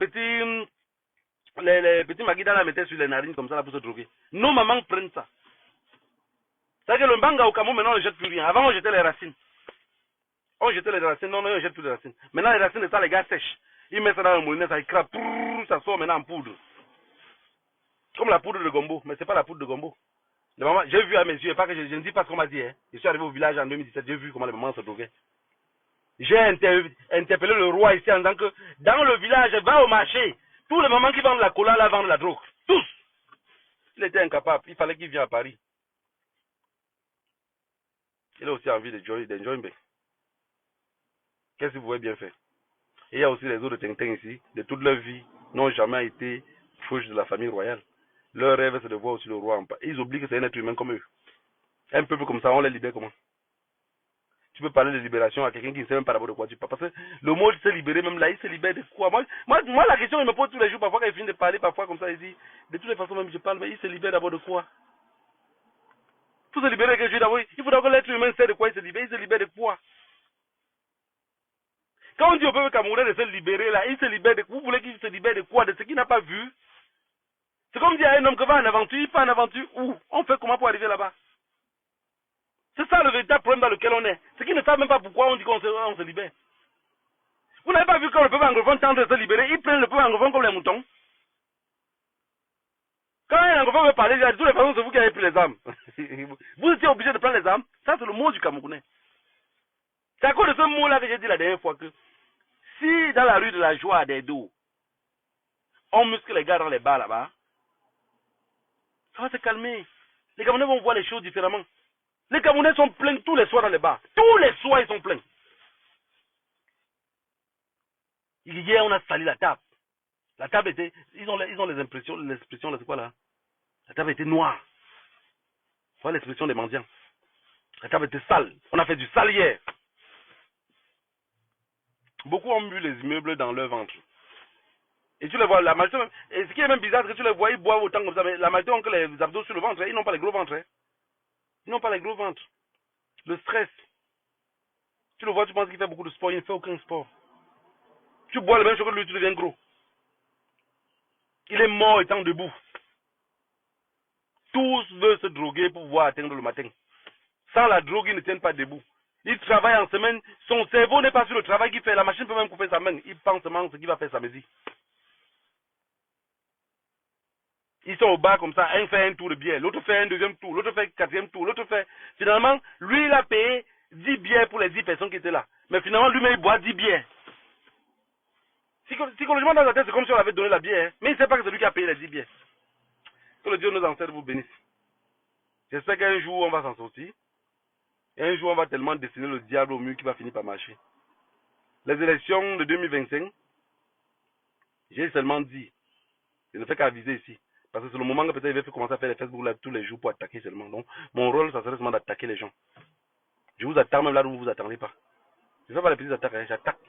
petits maguidas la mettaient sur les narines comme ça là pour se droguer. Nos mamans prennent ça. C'est-à-dire que le mbanga au Cameroun, maintenant on ne jette plus rien. Avant on jetait les racines. On jetait les racines, non, on ne jette plus les racines. Maintenant les racines de ça, les gars sèchent. Ils mettent ça dans le moulinet, ça écrase, ça sort maintenant en poudre. Comme la poudre de gombo, mais c'est pas la poudre de gombo. J'ai vu à mes yeux, pas que je ne dis pas ce qu'on m'a dit. Hein. Je suis arrivé au village en 2017, j'ai vu comment les mamans se droguaient. J'ai interpellé le roi ici en disant que dans le village, va au marché. Tous les mamans qui vendent la cola, là, vendent la drogue. Tous. Il était incapable. Il fallait qu'il vienne à Paris. Il a aussi envie d'enjoy. Qu'est-ce que vous pouvez bien faire? Et il y a aussi les autres Tintin ici, de toute leur vie, n'ont jamais été proches de la famille royale. Leur rêve, c'est de voir aussi le roi en paix. Ils oublient que c'est un être humain comme eux. Un peuple comme ça, on les libère comment? Tu peux parler de libération à quelqu'un qui ne sait même pas d'abord de quoi tu parles. Parce que le mot se libérer, même là, il se libère de quoi? Moi, la question, il me pose tous les jours, parfois quand il finit de parler, parfois comme ça, il dit, de toutes les façons, même je parle, mais il se libère d'abord de quoi? Pour se libérer de quelque chose d'abord, il faut d'abord que l'être humain sait de quoi il se libère de quoi? Quand on dit au peuple camerounais de se libérer là, il se libère de quoi? Vous voulez qu'il se libère de quoi? De ce qu'il n'a pas vu? C'est comme dire à un homme que va en aventure, il fait en aventure où? On fait comment pour arriver là-bas? C'est ça le véritable problème dans lequel on est. C'est qu'ils ne savent même pas pourquoi on dit qu'on se libère. Vous n'avez pas vu quand le peuple anglophone tente de se libérer, ils prennent le peuple anglophone comme les moutons. Quand un anglophone veut parler, il dit de toutes les façons, c'est vous qui avez pris les armes. Vous étiez obligé de prendre les armes. Ça, c'est le mot du Camerounais. C'est à cause de ce mot-là que j'ai dit la dernière fois que si dans la rue de la joie à des dos, on muscle les gars dans les bars là-bas, ça va se calmer. Les Camerounais vont voir les choses différemment. Les Camerounais sont pleins tous les soirs dans les bars. Tous les soirs, ils sont pleins. Hier, on a sali la table. La table était... Ils ont les impressions, l'expression, c'est quoi là? La table était noire. Voilà l'expression des mendiants. La table était sale. On a fait du sale hier. Beaucoup ont bu les immeubles dans leur ventre. Et tu les vois, la majorité, et ce qui est même bizarre, c'est que tu les vois, ils boivent autant comme ça, mais la majorité ont que les abdos sur le ventre, ils n'ont pas les gros ventres. Ils n'ont pas les gros ventres. Le stress. Tu le vois, tu penses qu'il fait beaucoup de sport, il ne fait aucun sport. Tu bois le même chose que lui, tu deviens gros. Il est mort étant debout. Tous veulent se droguer pour pouvoir atteindre le matin. Sans la drogue, ils ne tiennent pas debout. Il travaille en semaine, son cerveau n'est pas sur le travail qu'il fait. La machine peut même couper sa main. Il pense seulement ce qu'il va faire samedi. Ils sont au bar comme ça, un fait un tour de bière, l'autre fait un deuxième tour, l'autre fait un quatrième tour, l'autre fait... Finalement, lui, il a payé 10 bières pour les 10 personnes qui étaient là. Mais finalement, lui-même, il boit 10 bières. Psychologiquement, dans sa tête, c'est comme si on avait donné la bière. Hein. Mais il ne sait pas que c'est lui qui a payé les 10 bières. Que le Dieu nous ancêtres vous bénisse. J'espère qu'un jour, on va s'en sortir. Et un jour, on va tellement dessiner le diable au mur qu'il va finir par marcher. Les élections de 2025, j'ai seulement dit, je ne fais qu'aviser ici. Parce que c'est le moment que peut-être il va commencer à faire les Facebook Live tous les jours pour attaquer seulement. Donc, mon rôle, ça serait seulement d'attaquer les gens. Je vous attaque même là où vous ne vous attendez pas. Je ne fais pas les petites attaques, hein. J'attaque.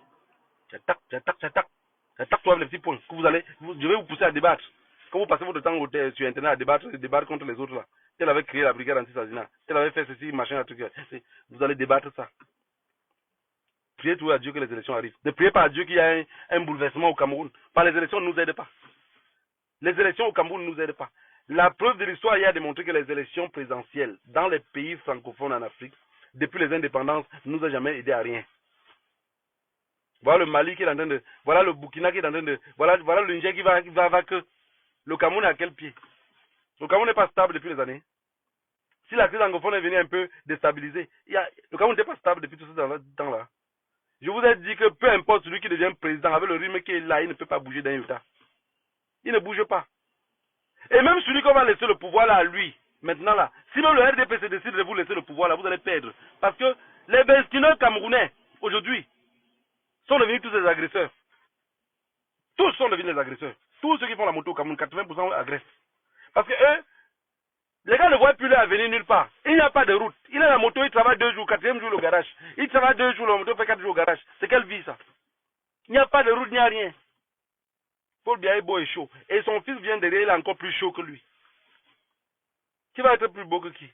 J'attaque toi avec les petits points. Que vous allez, je vais vous pousser à débattre. Quand vous passez votre temps sur Internet à débattre contre les autres là. Tel avait créé la brigade anti-assassinat. Tel avait fait ceci, machin, un truc. Vous allez débattre ça. Priez tout à Dieu que les élections arrivent. Ne priez pas à Dieu qu'il y a un bouleversement au Cameroun. Par les élections, ne nous aident pas. Les élections au Cameroun ne nous aident pas. La preuve de l'histoire a démontré que les élections présidentielles dans les pays francophones en Afrique, depuis les indépendances, ne nous a jamais aidé à rien. Voilà le Mali qui est en train de... Voilà le Burkina qui est en train de... Voilà le Niger qui va que... Le Cameroun est à quel pied? Le Cameroun n'est pas stable depuis les années. Si la crise anglophone est venue un peu déstabiliser, le Cameroun n'était pas stable depuis tout ce temps-là. Je vous ai dit que peu importe celui qui devient président, avec le rythme qui est là, il ne peut pas bouger d'un iota. Il ne bouge pas. Et même celui qu'on va laisser le pouvoir là à lui, maintenant là, si même le RDPC décide de vous laisser le pouvoir là, vous allez perdre. Parce que les bestineurs camerounais, aujourd'hui, sont devenus tous des agresseurs. Tous sont devenus des agresseurs. Tous ceux qui font la moto au Cameroun, 80% agressent. Parce que eux, les gars ne voient plus leur avenir nulle part. Il n'y a pas de route. Il a la moto, il travaille 2 jours, 4e jour au garage. Il travaille 2 jours, la moto fait 4 jours au garage. C'est quelle vie ça? Il n'y a pas de route, il n'y a rien. Paul Biya est beau et chaud. Et son fils vient derrière, il est encore plus chaud que lui. Qui va être plus beau que qui?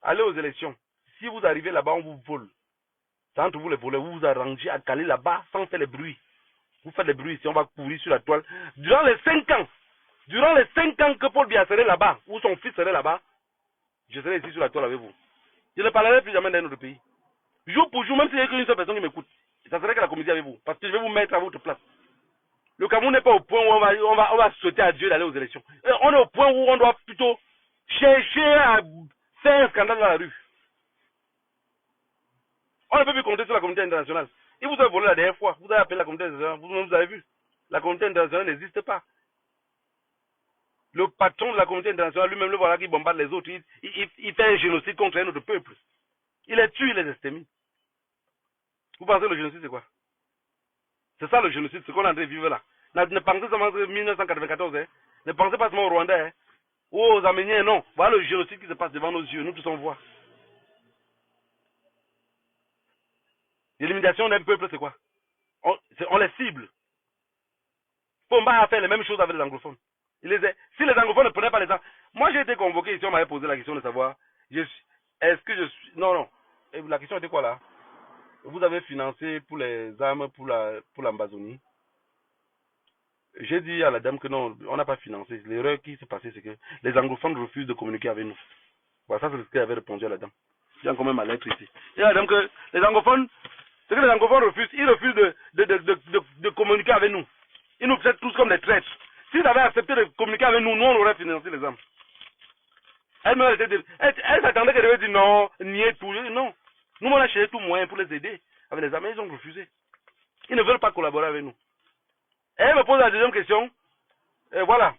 Allez aux élections. Si vous arrivez là-bas, on vous vole. C'est entre vous les voleurs, vous vous arrangez à caler là-bas sans faire les bruits. Vous faites des bruits ici, on va courir sur la toile. Durant les 5 ans que Paul Biya serait là-bas, ou son fils serait là-bas, je serai ici sur la toile avec vous. Je ne parlerai plus jamais d'un autre pays. Jour pour jour, même s'il n'y a qu'une seule personne qui m'écoute, ça serait que la communauté avec vous. Parce que je vais vous mettre à votre place. Le Cameroun n'est pas au point où on va sauter à Dieu d'aller aux élections. On est au point où on doit plutôt chercher à faire un scandale dans la rue. On ne peut plus compter sur la communauté internationale. Il vous a volé la dernière fois. Vous avez appelé la communauté internationale. Vous avez vu. La communauté internationale n'existe pas. Le patron de la communauté internationale, lui-même, le voilà qui bombarde les autres. Il fait un génocide contre notre peuple. Il les tue, il les extermine. Vous pensez que le génocide, c'est quoi? C'est ça le génocide, ce qu'on est en train de vivre là. Ne pensez seulement en 1994, hein. Ne pensez pas seulement aux Rwandais, hein. Ou aux Arméniens, non. Voilà le génocide qui se passe devant nos yeux, nous tous on voit. L'élimination d'un peuple, c'est quoi? On les cible. Pomba a fait les mêmes choses avec les anglophones. Si les anglophones ne prenaient pas les gens. Moi j'ai été convoqué ici, on m'avait posé la question de savoir, est-ce que je suis... Non. Et la question était quoi là? Vous avez financé pour les armes pour l'Amazonie. J'ai dit à la dame que non, on n'a pas financé. L'erreur qui s'est passée, c'est que les anglophones refusent de communiquer avec nous. Voilà, ça c'est ce qu'elle avait répondu à la dame. J'ai encore même ma lettre ici. Et la dame que les anglophones, ce que les anglophones refusent, ils refusent de communiquer avec nous. Ils nous traitent tous comme des traîtres. S'ils avaient accepté de communiquer avec nous, nous on aurait financé les armes. Elle s'attendait qu'elle devait dire non, nier tout. Non. Nous on a cherché tout moyen pour les aider. Avec les armes, ils ont refusé. Ils ne veulent pas collaborer avec nous. Et elle me pose la deuxième question. Et voilà.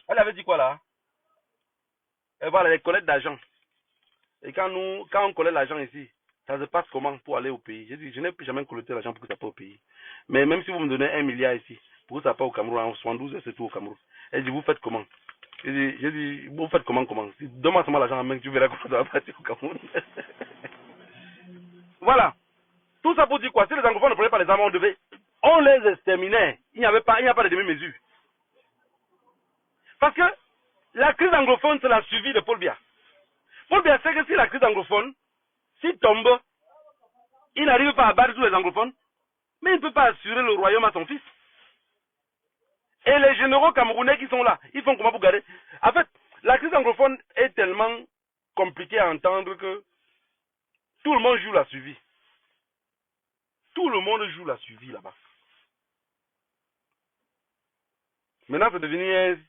Elle avait dit quoi là? Et voilà, les collectes d'argent. Et quand on collecte l'argent ici, ça se passe comment pour aller au pays? J'ai dit, je n'ai plus jamais collecté l'argent pour que ça parte au pays. Mais même si vous me donnez 1 milliard ici, pour que ça parte au Cameroun, en 72, c'est tout au Cameroun. Elle dit, vous faites comment? J'ai dit, vous faites comment? Donne-moi seulement l'argent en main, tu verras comment ça va partir au Cameroun. Voilà. Tout ça pour dire quoi? Si les anglophones ne prenaient pas les armes, on les exterminait. Il n'y a pas de demi-mesure. Parce que la crise anglophone, c'est la suivi de Paul Biya. Paul Biya sait que si la crise anglophone, s'il tombe, il n'arrive pas à battre tous les anglophones, mais il ne peut pas assurer le royaume à son fils. Et les généraux camerounais qui sont là, ils font comment pour garder? En fait, la crise anglophone est tellement compliqué à entendre que tout le monde joue la suivi. Tout le monde joue la suivi là-bas. Maintenant, c'est devenu,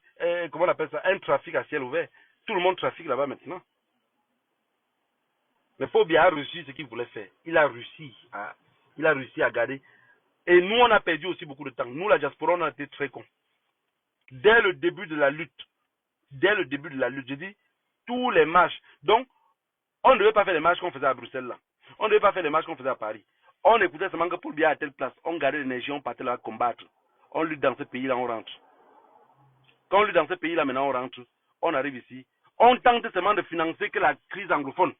comment on appelle ça, un trafic à ciel ouvert. Tout le monde trafique là-bas maintenant. Mais Paul Biya a réussi ce qu'il voulait faire. Il a réussi à garder. Et nous, on a perdu aussi beaucoup de temps. Nous, la diaspora, on a été très cons. Dès le début de la lutte, je dis, tous les matchs. Donc, on ne devait pas faire les matchs qu'on faisait à Bruxelles là. On ne devait pas faire les matchs qu'on faisait à Paris. On écoutait seulement que Paul Biya à telle place. On gardait l'énergie, on partait là combattre. On lutte dans ce pays-là, on rentre. Quand on lutte dans ce pays-là, maintenant on rentre. On arrive ici. On tente seulement de financer que la crise anglophone.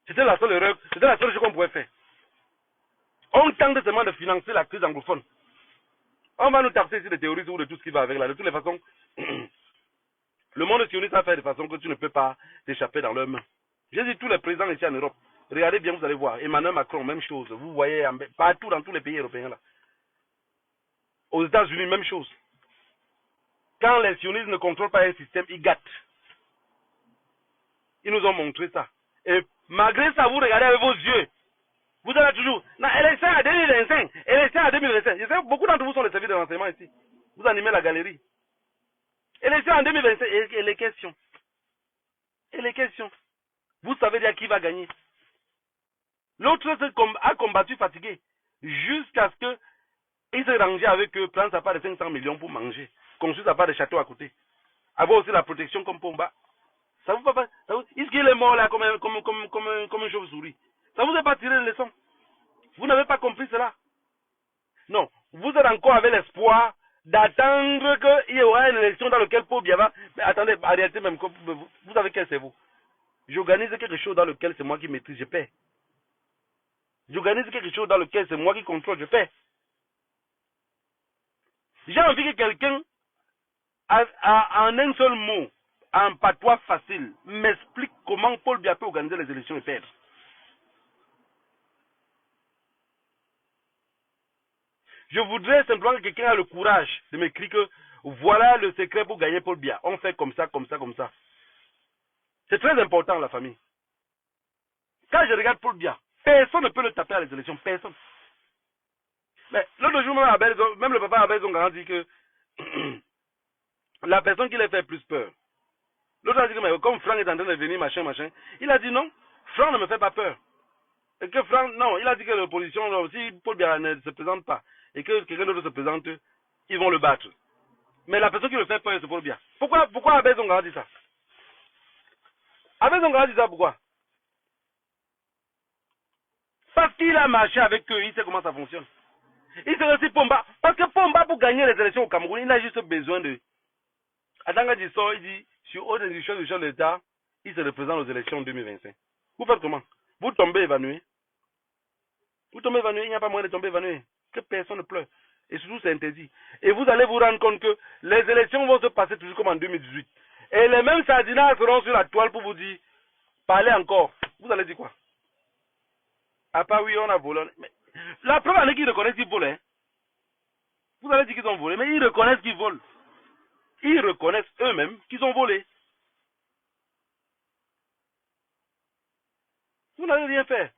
C'était la seule erreur, c'était la seule chose qu'on pouvait faire. On tente seulement de financer la crise anglophone. On va nous taxer ici de terroristes ou de tout ce qui va avec là. De toutes les façons, le monde sioniste a fait de façon que tu ne peux pas t'échapper dans leurs mains. J'ai dit tous les présidents ici en Europe. Regardez bien, vous allez voir. Emmanuel Macron, même chose. Vous voyez partout dans tous les pays européens là. Aux États-Unis, même chose. Quand les sionistes ne contrôlent pas un système, ils gâtent. Ils nous ont montré ça. Et malgré ça, vous regardez avec vos yeux. Vous avez toujours, élection à 2025, élection à 2025. Je sais, beaucoup d'entre vous sont les services de renseignement ici. Vous animez la galerie. Élection en 2025, et les questions. Et les questions. Vous savez déjà qui va gagner. L'autre a combattu fatigué. Jusqu'à ce qu'il se rangeait avec eux, prendre sa part de 500 millions pour manger. Construire sa part de château à côté. Avoir aussi la protection comme Pomba. Ça vous fait pas. Est-ce qu'il est mort là comme une chauve-souris? Ça vous a pas tiré les leçons? Vous n'avez pas compris cela? Non. Vous êtes encore avec l'espoir d'attendre qu'il y aura une élection dans laquelle Paul Biya va. Mais attendez, en réalité même, vous savez quel c'est vous? J'organise quelque chose dans lequel c'est moi qui maîtrise, je paie. J'organise quelque chose dans lequel c'est moi qui contrôle, je paie. J'ai envie que quelqu'un, en un seul mot, en patois facile, m'explique comment Paul Biya peut organiser les élections et perdre. Je voudrais simplement que quelqu'un ait le courage de m'écrire que voilà le secret pour gagner Paul Biya. On fait comme ça, comme ça, comme ça. C'est très important, la famille. Quand je regarde Paul Biya, personne ne peut le taper à les élections. Personne. Mais l'autre jour, même le papa Abel Zonga a dit que la personne qui les fait plus peur. L'autre a dit que mais comme Franck est en train de venir, machin, machin. Il a dit non, Franck ne me fait pas peur. Et que Franck, non, il a dit que l'opposition, si Paul Biya ne se présente pas, et que quelqu'un d'autre se présente, ils vont le battre. Mais la personne qui le fait peur, c'est Paul Biya. Pourquoi Abel Zonga a dit ça? Abel Zonga a dit ça pourquoi? Parce qu'il a marché avec eux, il sait comment ça fonctionne. Il sait aussi Pomba. Parce que Pomba, pour gagner les élections au Cameroun, il a juste besoin de. Adanga dit ça, il dit, sur haute institution du chef de l'État, il se représente aux élections 2025. Vous faites comment? Vous tombez évanoui. Vous tombez évanoui, il n'y a pas moyen de tomber évanoui. Que personne ne pleure. Et surtout, c'est interdit. Et vous allez vous rendre compte que les élections vont se passer toujours comme en 2018. Et les mêmes sardinats seront sur la toile pour vous dire, parlez encore. Vous allez dire quoi? Ah pas oui, on a volé. Mais la preuve est qu'ils reconnaissent qu'ils volent. Hein. Vous allez dire qu'ils ont volé, mais ils reconnaissent qu'ils volent. Ils reconnaissent eux-mêmes qu'ils ont volé. Vous n'avez rien fait.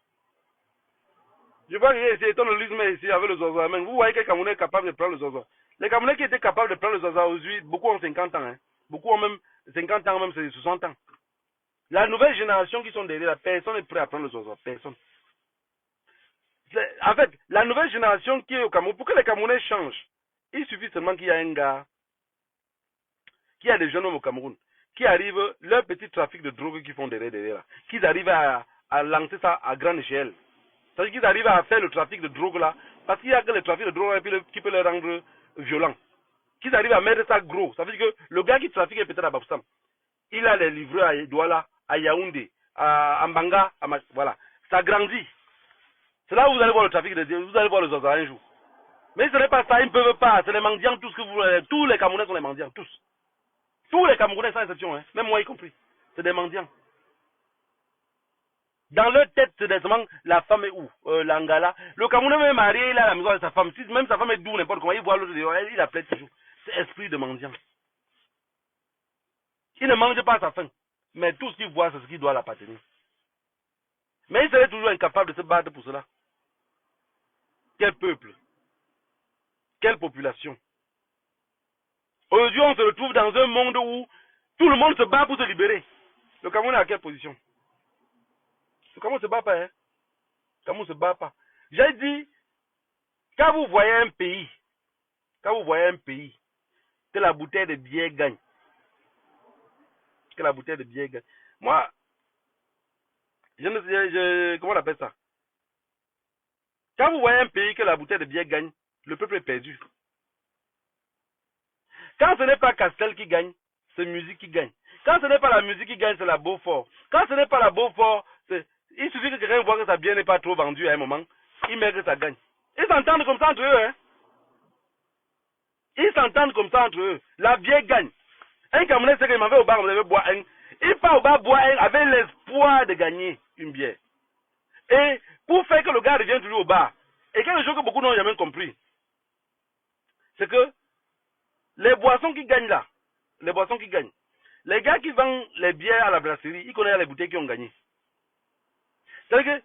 Je vois qu'il y a cet étonnisme ici avec le Zozo. Vous voyez que les Camerounais sont capables de prendre le Zozo. Les Camerounais qui étaient capables de prendre le Zozo aujourd'hui, beaucoup ont 50 ans. Hein. Beaucoup ont même 50 ans, même c'est 60 ans. La nouvelle génération qui sont derrière, personne n'est prêt à prendre le Zozo. Personne. En fait, la nouvelle génération qui est au Cameroun, pour que les Camerounais changent, il suffit seulement qu'il y ait un gars, qu'il y a des jeunes hommes au Cameroun, qui arrivent, leur petit trafic de drogue qu'ils font derrière, qu'ils arrivent à lancer ça à grande échelle. C'est-à-dire qu'ils arrivent à faire le trafic de drogue là, parce qu'il y a que le trafic de drogue là, qui peut les rendre violents. Qu'ils arrivent à mettre ça gros. Ça veut dire que le gars qui trafique est peut-être à Bafoussam. Il a les livreurs à Douala, à Yaoundé, à Mbanga, voilà. Ça grandit. C'est là où vous allez voir le trafic de vous allez voir le Zaza un jour. Mais ce n'est pas ça, ils ne peuvent pas. C'est les mendiants, tous les Camerounais sont les mendiants, tous. Tous les Camerounais sans exception, hein, même moi y compris. C'est des mendiants. Dans leur tête, c'est seulement la femme est où l'Angala. Le Camerounais même marié, il a la maison de sa femme. Si même sa femme est d'où, n'importe comment, il voit l'autre dehors, il appelle toujours. C'est esprit de mendiant. Il ne mange pas à sa faim. Mais tout ce qu'il voit, c'est ce qui doit l'appartenir. Mais il serait toujours incapable de se battre pour cela. Quel peuple? Quelle population? Aujourd'hui, on se retrouve dans un monde où tout le monde se bat pour se libérer. Le Cameroun est à quelle position? Le Cameroun ne se bat pas, hein? Le Cameroun ne se bat pas. J'ai dit, quand vous voyez un pays, que la bouteille de bière gagne, moi, comment on appelle ça? Quand vous voyez un pays que la bouteille de bière gagne, le peuple est perdu. Quand ce n'est pas Castel qui gagne, c'est musique qui gagne. Quand ce n'est pas la musique qui gagne, c'est la Beaufort. Quand ce n'est pas la Beaufort, il suffit que quelqu'un voit que sa bière n'est pas trop vendue à un moment, il met que ça gagne. Ils s'entendent comme ça entre eux, hein. Ils s'entendent comme ça entre eux. La bière gagne. Un Camerounais sait qu'il m'en va au bar, on devait boire un. Il part au bar boire un avec l'espoir de gagner une bière. Et pour faire que le gars revienne toujours au bar, et quelque chose que beaucoup n'ont jamais compris, c'est que les boissons qui gagnent là, les gars qui vendent les bières à la brasserie, ils connaissent les bouteilles qui ont gagné. C'est-à-dire que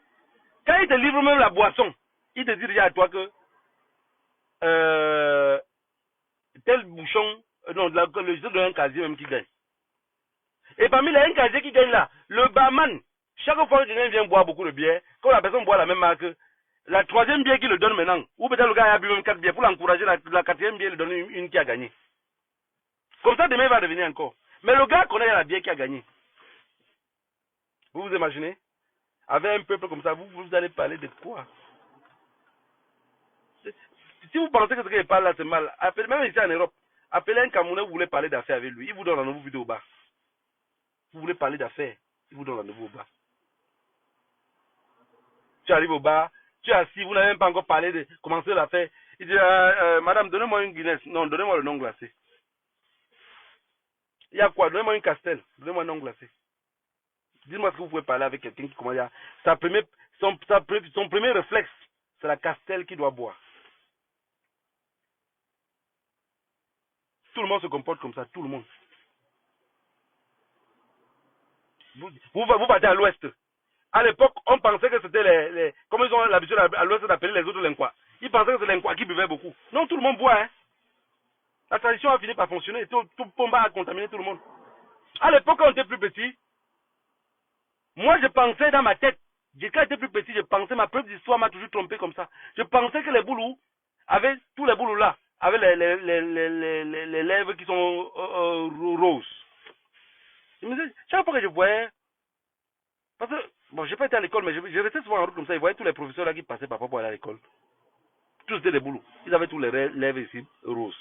quand ils te livrent même la boisson, ils te disent déjà à toi que tel bouchon, non, le jeu de un casier même qui gagne. Et parmi les un casier qui gagne là, le barman, chaque fois que quelqu'un vient boire beaucoup de bière, quand la personne boit la même marque, la troisième bière qu'il le donne maintenant, ou peut-être le gars a bu même 4 bières, pour l'encourager, la quatrième bière, il lui donne une qui a gagné. Comme ça, demain, il va revenir encore. Mais le gars connaît la bière qui a gagné. Vous vous imaginez? Avec un peuple comme ça, vous allez parler de quoi? Si vous pensez que ce qu'il parle là, c'est mal, même ici en Europe, appelez un Camerounais, vous voulez parler d'affaires avec lui, il vous donne rendez-vous vidéo au bar. Vous voulez parler d'affaires, il vous donne rendez-vous au bar. Tu arrives au bar, tu es assis, vous n'avez même pas encore parlé de commencer l'affaire. Il dit, madame, donnez-moi une Guinness. Non, donnez-moi le non glacé. Il y a quoi? Donnez-moi une Castel. Donnez-moi un non glacé. Dites-moi ce que vous pouvez parler avec quelqu'un qui commence à... Son premier réflexe, c'est la Castel qu'il doit boire. Tout le monde se comporte comme ça, tout le monde. Vous partez à l'ouest. À l'époque, on pensait que c'était comme ils ont l'habitude à l'ouest d'appeler les autres linquois. Ils pensaient que c'est linquois qui buvaient beaucoup. Non, tout le monde boit, hein. La tradition a fini par fonctionner. Tout Pomba a contaminé tout le monde. À l'époque, quand on était plus petit, moi je pensais dans ma tête, quand j'étais plus petit, je pensais, ma propre histoire m'a toujours trompé comme ça. Je pensais que les boulous, tous les boulous là, avaient les lèvres qui sont roses. Je me disais, chaque fois que je voyais, parce que, bon, j'ai pas été à l'école, mais je restais souvent en route comme ça, je voyais tous les professeurs là qui passaient parfois pour aller à l'école. Tous étaient des boulous. Ils avaient tous les lèvres ici, roses.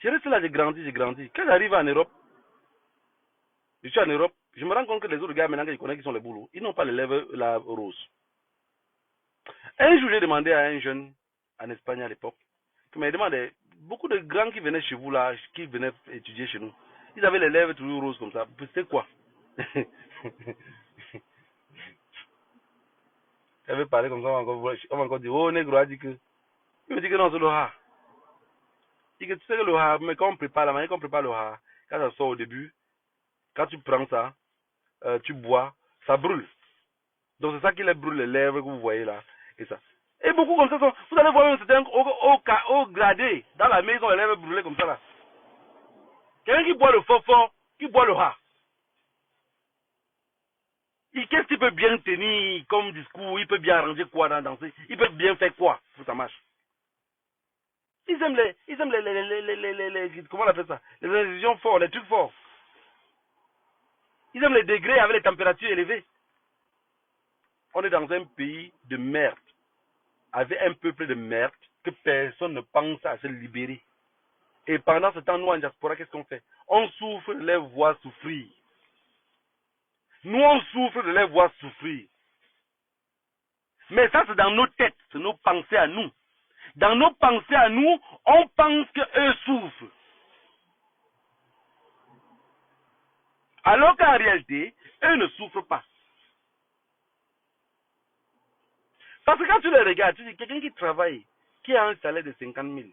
Je reste là, j'ai grandi. Quand j'arrive en Europe, je suis en Europe, je me rends compte que les autres gars maintenant que je connais qui sont les boulots, ils n'ont pas les lèvres la rose. Un jour, j'ai demandé à un jeune en Espagne à l'époque, qui m'a demandé, beaucoup de grands qui venaient chez vous là, qui venaient étudier chez nous, ils avaient les lèvres toujours roses comme ça. C'était quoi? J'avais parlé comme ça, on va encore dire, oh, négro a dit que. Il me dit que non, c'est le ha. Il dit que tu sais que le ha, mais quand on prépare la manière qu'on prépare le ha, quand ça sort au début, quand tu prends ça, tu bois, ça brûle. Donc c'est ça qui les brûle les lèvres que vous voyez là. Et ça. Et beaucoup comme ça, vous allez voir c'était au gradé, dans la maison, les lèvres brûlées comme ça là. Quelqu'un qui boit le fort, qui boit le ha. Qu'est-ce qu'il peut bien tenir comme discours? Il peut bien arranger quoi dans danser? Il peut bien faire quoi pour ça marche? Ils aiment comment on appelle ça? Les institutions fortes, les trucs forts. Ils aiment les degrés avec les températures élevées. On est dans un pays de merde, avec un peuple de merde, que personne ne pense à se libérer. Et pendant ce temps, nous en diaspora, qu'est-ce qu'on fait? On souffre de les voir souffrir. Nous, on souffre de les voir souffrir. Mais ça, c'est dans nos têtes, c'est nos pensées à nous. Dans nos pensées à nous, on pense qu'eux souffrent. Alors qu'en réalité, eux ne souffrent pas. Parce que quand tu les regardes, tu dis quelqu'un qui travaille, qui a un salaire de 50 000,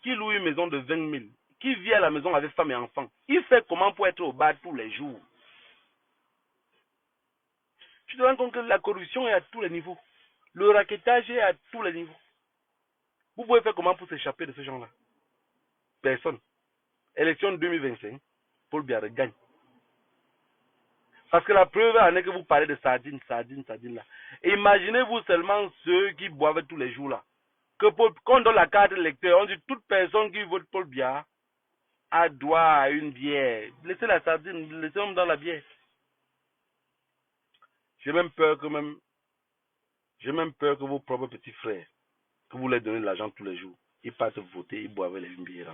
qui loue une maison de 20 000, qui vit à la maison avec femme et enfants, il fait comment pour être au bar tous les jours? Tu te rends compte que la corruption est à tous les niveaux. Le raquettage est à tous les niveaux. Vous pouvez faire comment pour s'échapper de ce genre-là? Personne. Élection 2025, Paul Biya gagne. Parce que la preuve en est que vous parlez de sardines, sardines, sardines là. Imaginez-vous seulement ceux qui boivent tous les jours là. Que quand on donne la carte d'électeur, on dit toute personne qui vote Paul Biya a droit à une bière. Laissez la sardine, laissez-le dans la bière. J'ai même peur que vos propres petits frères, que vous leur donnez de l'argent tous les jours, ils passent voter, ils boivent les bières.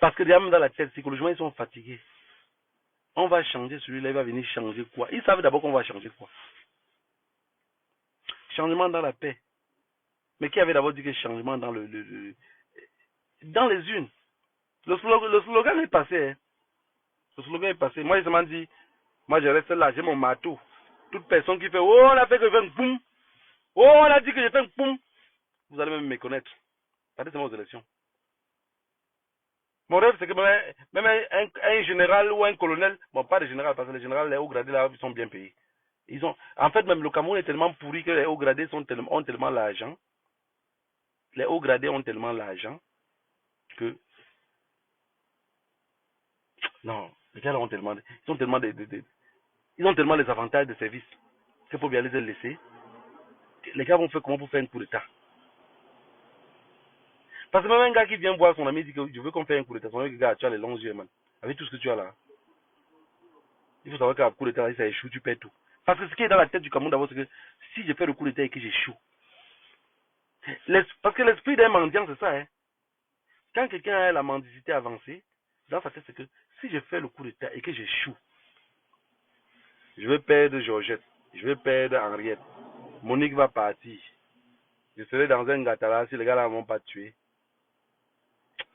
Parce que déjà même dans la tête, psychologiquement, ils sont fatigués. On va changer celui-là, il va venir changer quoi? Ils savent d'abord qu'on va changer quoi? Changement dans la paix. Mais qui avait d'abord dit que changement dans dans les unes? Le slogan est passé. Hein. Le slogan est passé. Moi, ils m'ont dit, moi je reste là, j'ai mon marteau. Toute personne qui fait, oh, on a fait que je fais un poum. Oh, on a dit que je fais un poum. Vous allez même me connaître. Regardez seulement aux élections. Mon rêve, c'est que même un général ou un colonel, bon, pas de général, parce que les généraux, les hauts gradés là, ils sont bien payés. En fait, même le Cameroun est tellement pourri que les hauts gradés ont tellement l'argent. Les hauts gradés ont tellement l'argent que, non, les gars là ont tellement, ils ont tellement les avantages de service qu'il faut bien les laisser. Les gars vont faire comment pour faire un coup d'état? Parce que même un gars qui vient voir son ami dit que je veux qu'on fasse un coup d'état. Son ami, gars, tu as les longs yeux, man. Avec tout ce que tu as là. Il faut savoir qu'à coup d'état, si ça échoue, tu perds tout. Parce que ce qui est dans la tête du Cameroun d'abord, c'est que si je fais le coup d'état et que j'échoue, parce que l'esprit d'un mendiant, c'est ça, hein. Quand quelqu'un a la mendicité avancée, dans sa tête, c'est que si je fais le coup d'état et que j'échoue, je vais perdre Georgette, je vais perdre Henriette, Monique va partir. Je serai dans un gâteau si les gars là ne vont pas tuer.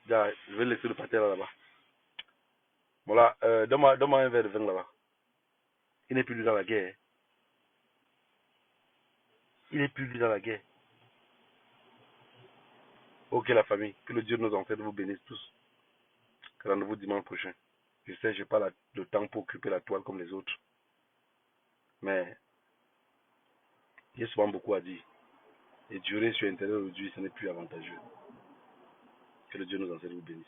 Je vais laisser le pâté là-bas. Voilà, donne-moi un verre de vin là-bas. Il n'est plus lui dans la guerre. Il n'est plus lui dans la guerre. Ok la famille, que le Dieu de nos ancêtres vous bénisse tous. Rendez-vous dimanche prochain. Je sais, je n'ai pas le temps pour occuper la toile comme les autres. Mais il y a souvent beaucoup à dire. Et durer sur Internet aujourd'hui, ce n'est plus avantageux. Que le Dieu nous ancêtres vous bénisse.